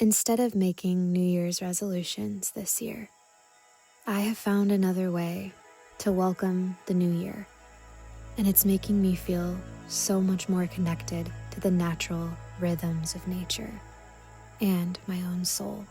Instead of making New Year's resolutions this year, I have found another way to welcome the new year, and it's making me feel so much more connected to the natural rhythms of nature and my own soul.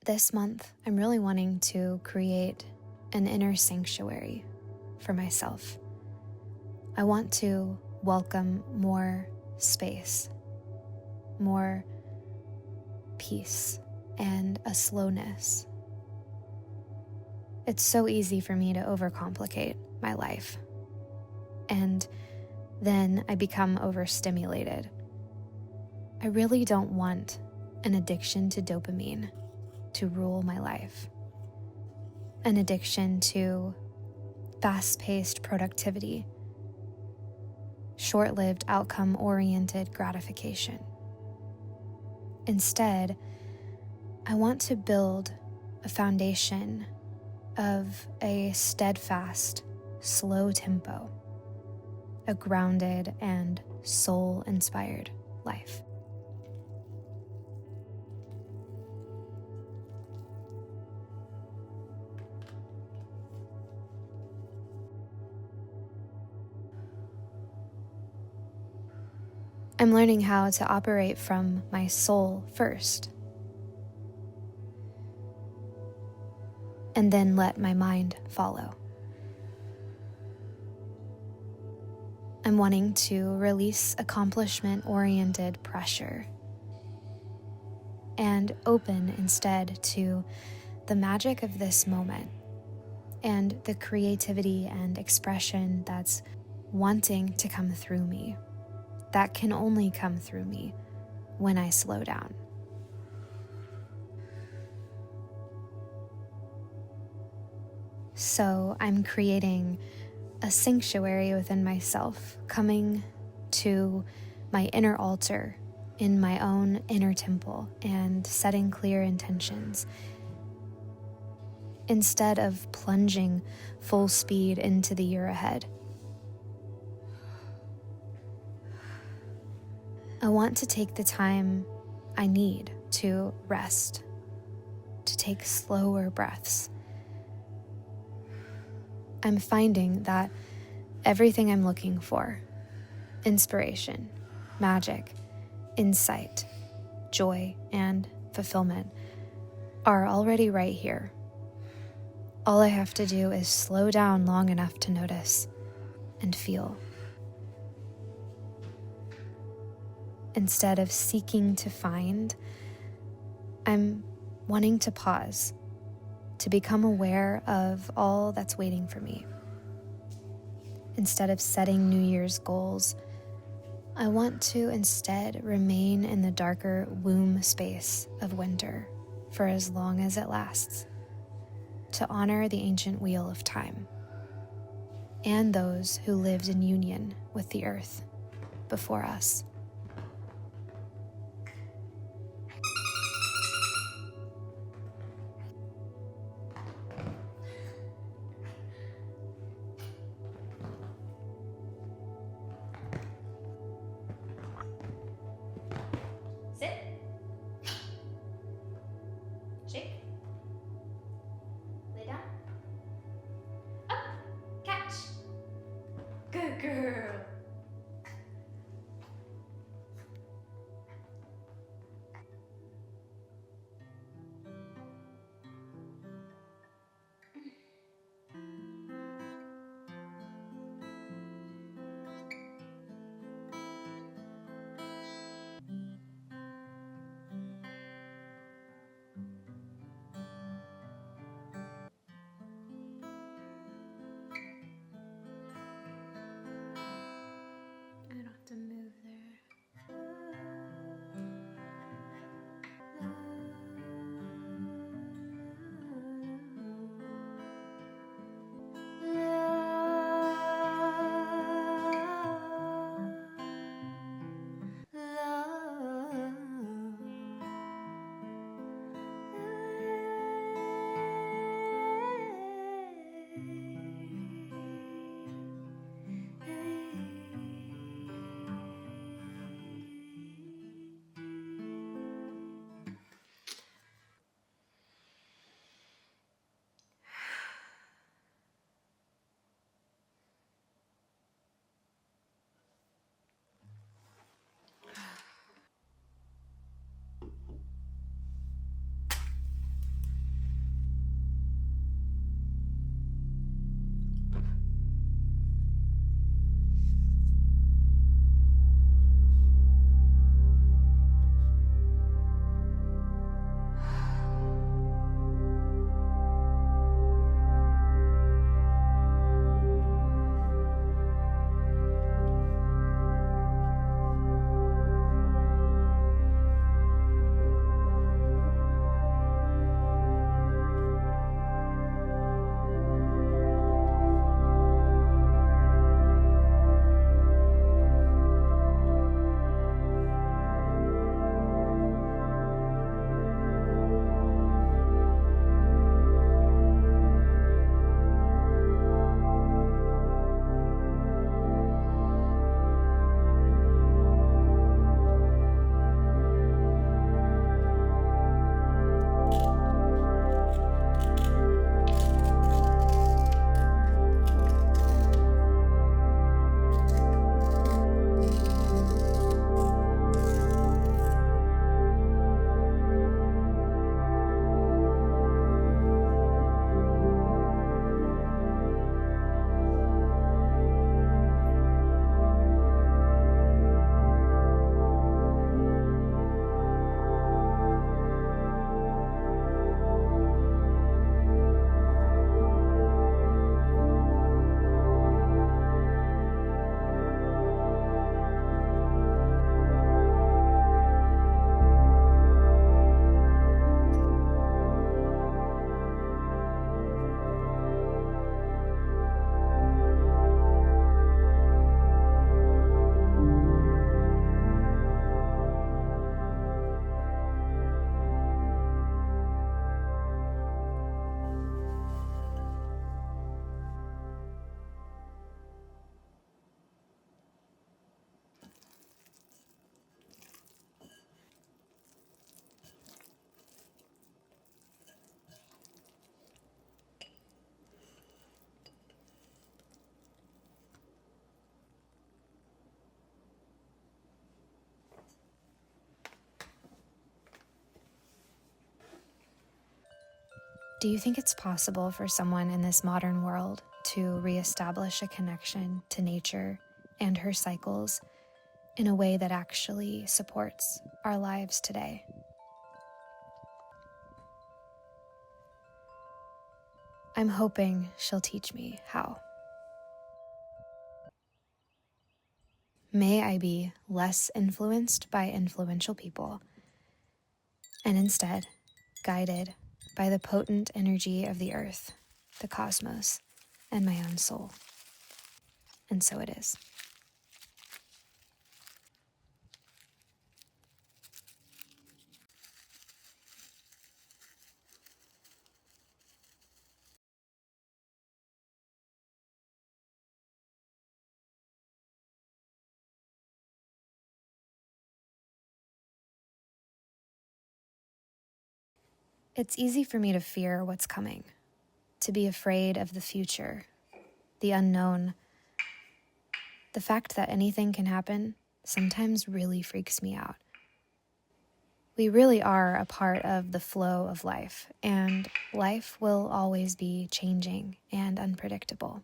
This month, I'm really wanting to create an inner sanctuary for myself. I want to welcome more space, more peace, and a slowness. It's so easy for me to overcomplicate my life, and then I become overstimulated. I really don't want an addiction to dopamine to rule my life, an addiction to fast-paced productivity, short-lived outcome-oriented gratification. Instead, I want to build a foundation of a steadfast, slow tempo, a grounded and soul-inspired life. I'm learning how to operate from my soul first, and then let my mind follow. I'm wanting to release accomplishment-oriented pressure and open instead to the magic of this moment and the creativity and expression that's wanting to come through me, that can only come through me when I slow down. So I'm creating a sanctuary within myself, coming to my inner altar in my own inner temple and setting clear intentions. Instead of plunging full speed into the year ahead, I want to take the time I need to rest, to take slower breaths. I'm finding that everything I'm looking for, inspiration, magic, insight, joy, and fulfillment, are already right here. All I have to do is slow down long enough to notice and feel. Instead of seeking to find, I'm wanting to pause, to become aware of all that's waiting for me. Instead of setting New Year's goals, I want to instead remain in the darker womb space of winter for as long as it lasts, to honor the ancient wheel of time and those who lived in union with the earth before us. Sit. Shake. Lay down. Up. Catch. girl. I don't have to move there. Do you think it's possible for someone in this modern world to reestablish a connection to nature and her cycles in a way that actually supports our lives today? I'm hoping she'll teach me how. May I be less influenced by influential people and instead guided by the potent energy of the earth, the cosmos, and my own soul. And so it is. It's easy for me to fear what's coming, to be afraid of the future, the unknown. The fact that anything can happen sometimes really freaks me out. We really are a part of the flow of life, and life will always be changing and unpredictable.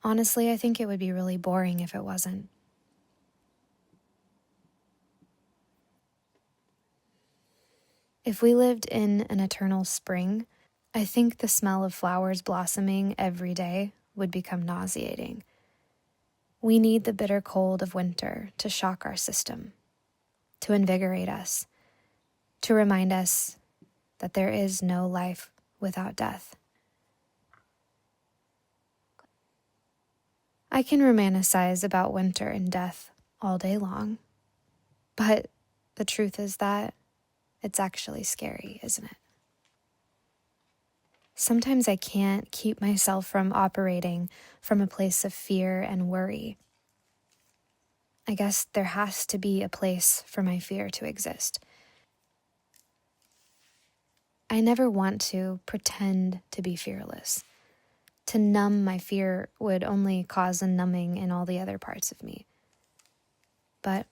Honestly, I think it would be really boring if it wasn't. If we lived in an eternal spring, I think the smell of flowers blossoming every day would become nauseating. We need the bitter cold of winter to shock our system, to invigorate us, to remind us that there is no life without death. I can romanticize about winter and death all day long, but the truth is that it's actually scary, isn't it? Sometimes I can't keep myself from operating from a place of fear and worry. I guess there has to be a place for my fear to exist. I never want to pretend to be fearless. To numb my fear would only cause a numbing in all the other parts of me. But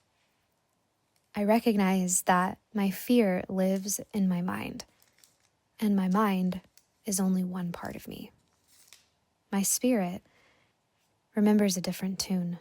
I recognize that my fear lives in my mind, and my mind is only one part of me. My spirit remembers a different tune.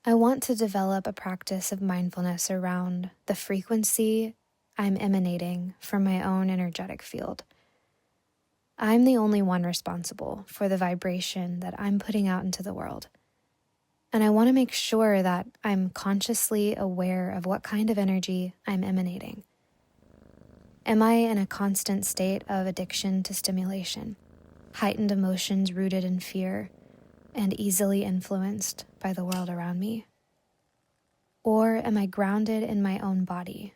I want to develop a practice of mindfulness around the frequency I'm emanating from my own energetic field. I'm the only one responsible for the vibration that I'm putting out into the world. And I want to make sure that I'm consciously aware of what kind of energy I'm emanating. Am I in a constant state of addiction to stimulation, heightened emotions rooted in fear, and easily influenced by the world around me? Or am I grounded in my own body,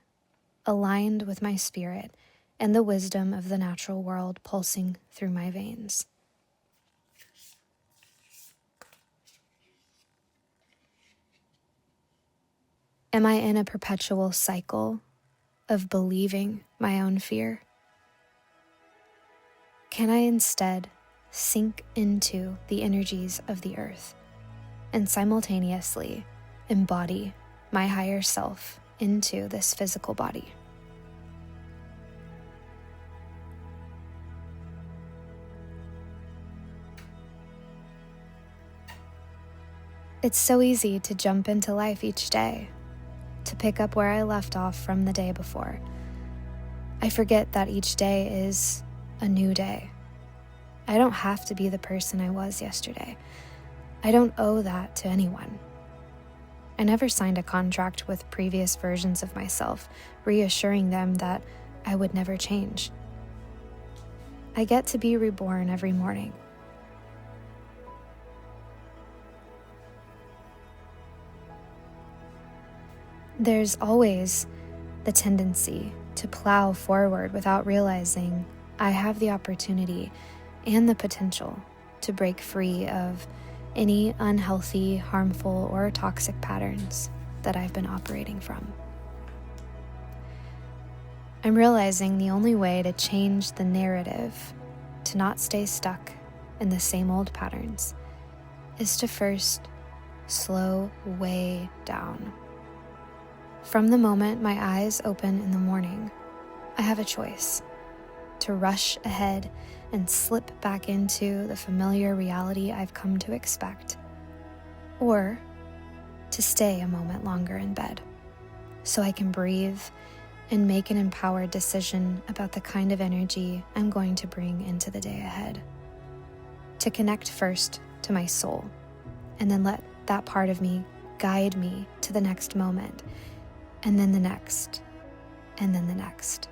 aligned with my spirit and the wisdom of the natural world pulsing through my veins? Am I in a perpetual cycle of believing my own fear? Can I instead sink into the energies of the earth and simultaneously embody my higher self into this physical body? It's so easy to jump into life each day, to pick up where I left off from the day before. I forget that each day is a new day. I don't have to be the person I was yesterday. I don't owe that to anyone. I never signed a contract with previous versions of myself, reassuring them that I would never change. I get to be reborn every morning. There's always the tendency to plow forward without realizing I have the opportunity and the potential to break free of any unhealthy, harmful, or toxic patterns that I've been operating from. I'm realizing the only way to change the narrative, to not stay stuck in the same old patterns, is to first slow way down. From the moment my eyes open in the morning, I have a choice to rush ahead and slip back into the familiar reality I've come to expect, or to stay a moment longer in bed so I can breathe and make an empowered decision about the kind of energy I'm going to bring into the day ahead. To connect first to my soul, and then let that part of me guide me to the next moment, and then the next, and then the next.